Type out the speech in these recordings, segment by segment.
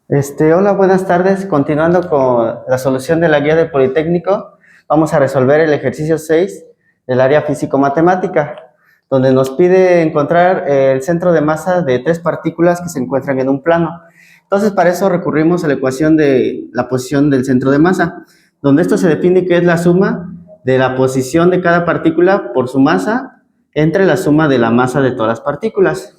Hola, buenas tardes. Continuando con la solución de la guía del Politécnico, vamos a resolver el ejercicio 6 del área físico-matemática, donde nos pide encontrar el centro de masa de tres partículas que se encuentran en un plano. Entonces, para eso recurrimos a la ecuación de la posición del centro de masa, donde esto se define que es la suma de la posición de cada partícula por su masa entre la suma de la masa de todas las partículas.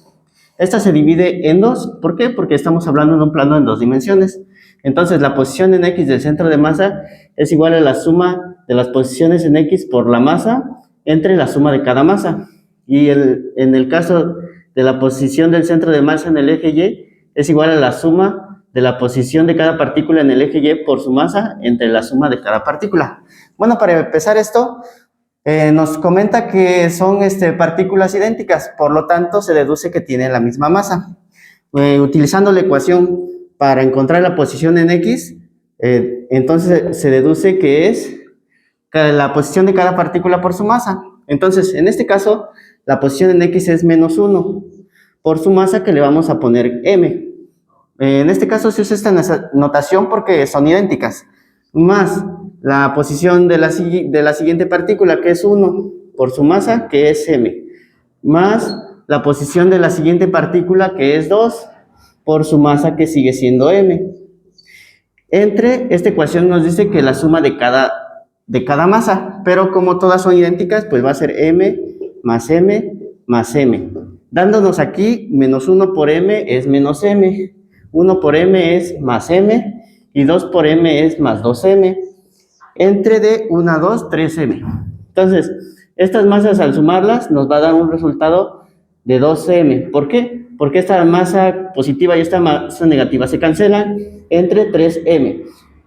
Esta se divide en dos. ¿Por qué? Porque estamos hablando de un plano en dos dimensiones. Entonces, la posición en X del centro de masa es igual a la suma de las posiciones en X por la masa entre la suma de cada masa. Y en el caso de la posición del centro de masa en el eje Y, es igual a la suma de la posición de cada partícula en el eje Y por su masa entre la suma de cada partícula. Bueno, para empezar esto, nos comenta que son partículas idénticas, por lo tanto se deduce que tienen la misma masa. Utilizando la ecuación para encontrar la posición en X, entonces se deduce que es la posición de cada partícula por su masa. Entonces, en este caso, la posición en X es menos 1 por su masa, que le vamos a poner m. En este caso se usa esta notación porque son idénticas, más la posición de la siguiente partícula, que es 1, por su masa, que es m, más la posición de la siguiente partícula, que es 2, por su masa, que sigue siendo m. Entre esta ecuación nos dice que la suma de cada masa, pero como todas son idénticas, pues va a ser m más m más m. Dándonos aquí menos 1 por m es menos m, 1 por m es más m, y 2 por m es más 2m. Entre de 1 a 2, 3m. Entonces, estas masas al sumarlas nos va a dar un resultado de 2m. ¿Por qué? Porque esta masa positiva y esta masa negativa se cancelan, entre 3m.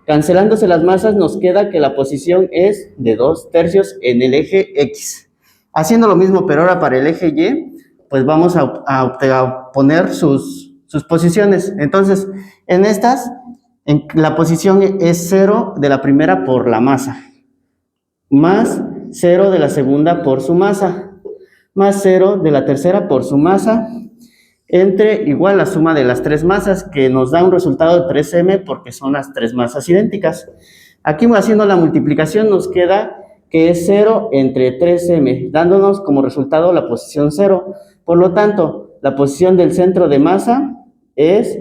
Cancelándose las masas, nos queda que la posición es de 2/3 en el eje X. Haciendo lo mismo, pero ahora para el eje Y, pues vamos a poner sus posiciones. Entonces, en estas, la posición es 0 de la primera por la masa, más 0 de la segunda por su masa, más 0 de la tercera por su masa, entre igual la suma de las tres masas, que nos da un resultado de 3m porque son las tres masas idénticas. Aquí haciendo la multiplicación nos queda que es 0 entre 3m, dándonos como resultado la posición 0. Por lo tanto, la posición del centro de masa es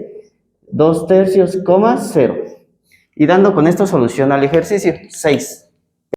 2/3, 0. Y dando con esto solución al ejercicio 6.